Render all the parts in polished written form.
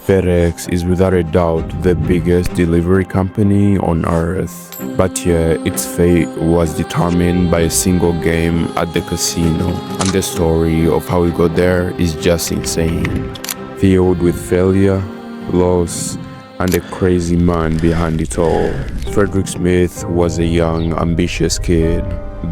FedEx is without a doubt the biggest delivery company on earth, but yet its fate was determined by a single game at the casino, and the story of how it got there is just insane. Filled with failure, loss, and a crazy man behind it all. Frederick Smith was a young, ambitious kid,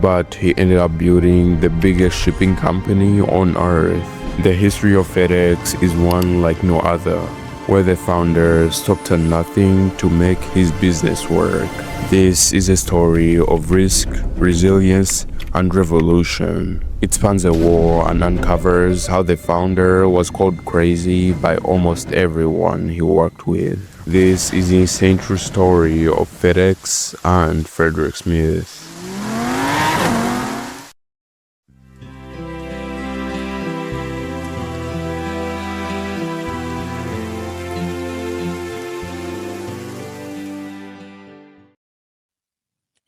but he ended up building the biggest shipping company on earth. The history of FedEx is one like no other, where the founder stopped at nothing to make his business work. This is a story of risk, resilience, and revolution. It spans a war and uncovers how the founder was called crazy by almost everyone he worked with. This is the insane true story of FedEx and Frederick Smith.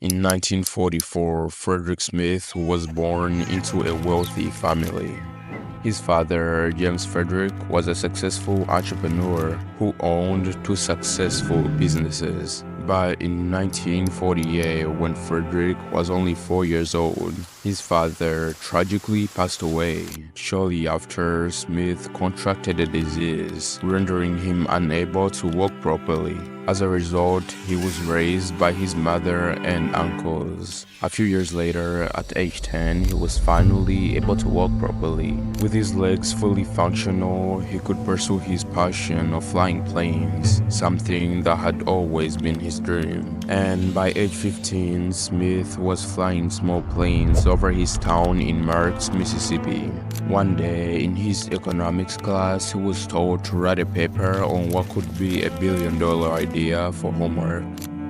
In 1944, Frederick Smith was born into a wealthy family. His father, James Frederick, was a successful entrepreneur who owned two successful businesses. But in 1948, when Frederick was only 4 years old, his father tragically passed away. Shortly after, Smith contracted a disease, rendering him unable to walk properly. As a result, he was raised by his mother and uncles. A few years later, at age 10, he was finally able to walk properly. With his legs fully functional, he could pursue his passion of flying planes, something that had always been his dream. And by age 15, Smith was flying small planes over his town in Marks, Mississippi. One day, in his economics class, he was told to write a paper on what could be a billion-dollar idea for homework.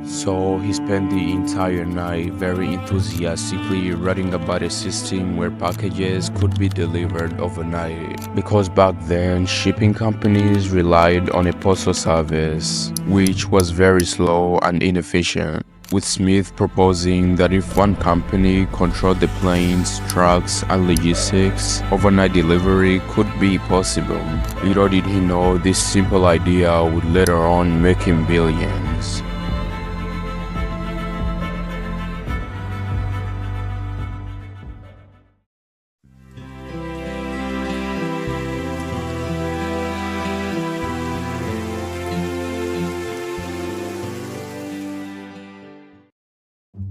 So he spent the entire night very enthusiastically writing about a system where packages could be delivered overnight. Because back then, shipping companies relied on a postal service, which was very slow and inefficient, with Smith proposing that if one company controlled the planes, trucks, and logistics, overnight delivery could be possible. Little did he know this simple idea would later on make him billions.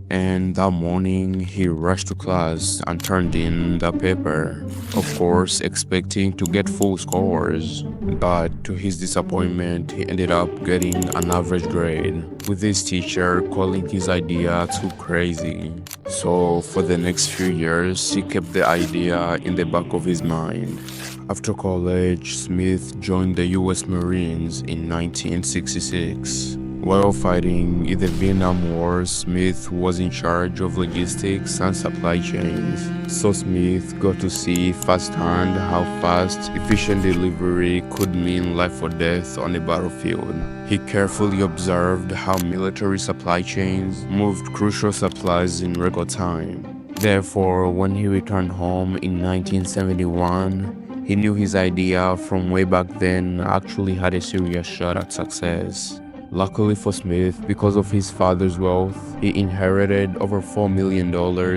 And that morning, he rushed to class and turned in the paper, of course expecting to get full scores. But to his disappointment, he ended up getting an average grade, with his teacher calling his idea too crazy. So for the next few years, he kept the idea in the back of his mind. After college, Smith joined the US Marines in 1966. While fighting in the Vietnam War, Smith was in charge of logistics and supply chains. So Smith got to see firsthand how fast, efficient delivery could mean life or death on a battlefield. He carefully observed how military supply chains moved crucial supplies in record time. Therefore, when he returned home in 1971, he knew his idea from way back then actually had a serious shot at success. Luckily for Smith, because of his father's wealth, he inherited over $4 million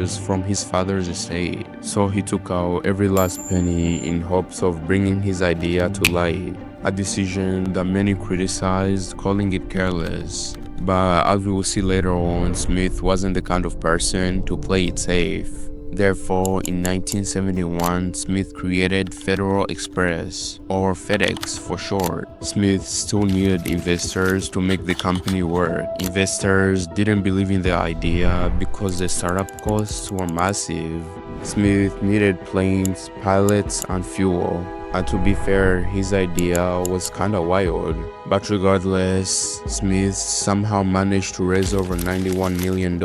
from his father's estate. So he took out every last penny in hopes of bringing his idea to light, a decision that many criticized, calling it careless. But as we will see later on, Smith wasn't the kind of person to play it safe. Therefore, in 1971, Smith created Federal Express, or FedEx for short. Smith still needed investors to make the company work. Investors didn't believe in the idea because the startup costs were massive. Smith needed planes, pilots, and fuel. And to be fair, his idea was kinda wild. But regardless, Smith somehow managed to raise over $91 million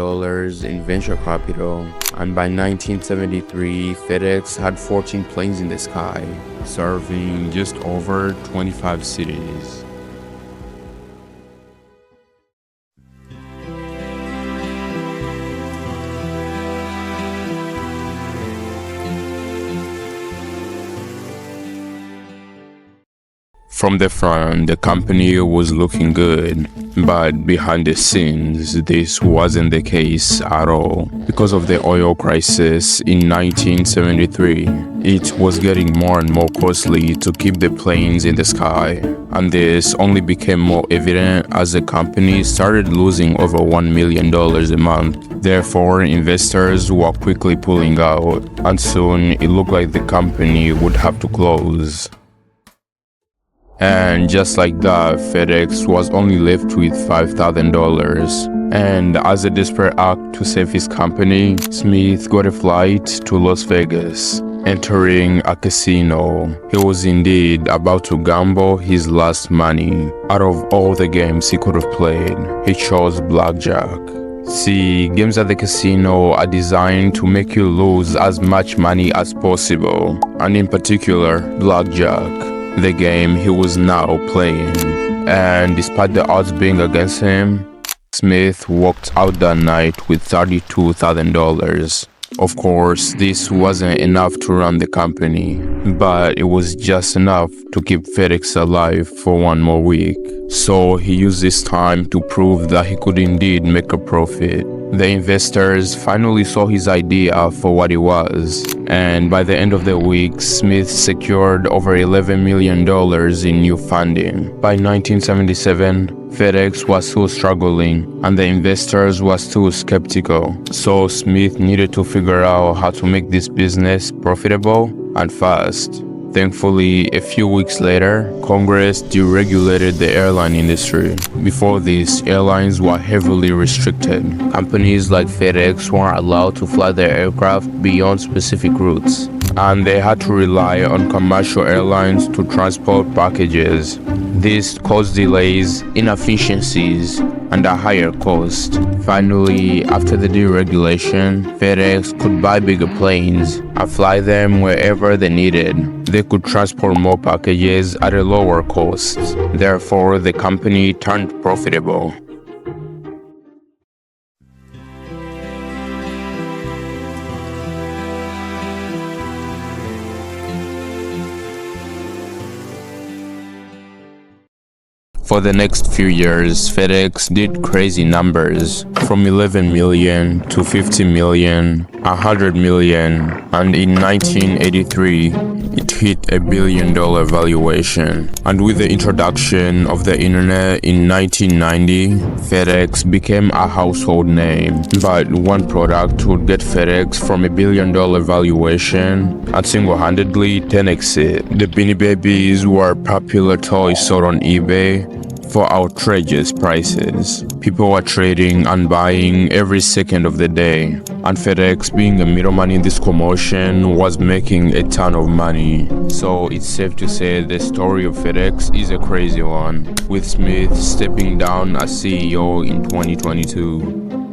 in venture capital. And by 1973, FedEx had 14 planes in the sky, serving just over 25 cities. From the front, the company was looking good, but behind the scenes, this wasn't the case at all. Because of the oil crisis in 1973, it was getting more and more costly to keep the planes in the sky, and this only became more evident as the company started losing over $1 million a month. Therefore, investors were quickly pulling out, and soon it looked like the company would have to close. And just like that, FedEx was only left with $5,000. And as a desperate act to save his company, Smith got a flight to Las Vegas. Entering a casino, he was indeed about to gamble his last money. Out of all the games he could have played, he chose blackjack. See, games at the casino are designed to make you lose as much money as possible, and in particular, blackjack, the game he was now playing. And despite the odds being against him, Smith walked out that night with $32,000. Of course, this wasn't enough to run the company, but it was just enough to keep FedEx alive for one more week. So he used this time to prove that he could indeed make a profit. The investors finally saw his idea for what it was, and by the end of the week, Smith secured over $11 million in new funding. By 1977, FedEx was still struggling, and the investors were still skeptical. So Smith needed to figure out how to make this business profitable and fast. Thankfully, a few weeks later, Congress deregulated the airline industry. Before this, airlines were heavily restricted. Companies like FedEx weren't allowed to fly their aircraft beyond specific routes, and they had to rely on commercial airlines to transport packages. This caused delays, inefficiencies, and a higher cost. Finally, after the deregulation, FedEx could buy bigger planes and fly them wherever they needed. They could transport more packages at a lower cost. Therefore, the company turned profitable. For the next few years, FedEx did crazy numbers, from 11 million to 50 million, 100 million, and in 1983, it hit $1 billion valuation. And with the introduction of the internet in 1990, FedEx became a household name. But one product would get FedEx from $1 billion valuation and single-handedly 10x it. The Beanie Babies were popular toys sold on eBay for outrageous prices. People were trading and buying every second of the day, and FedEx, being a middleman in this commotion, was making a ton of money. So it's safe to say the story of FedEx is a crazy one, with Smith stepping down as CEO in 2022.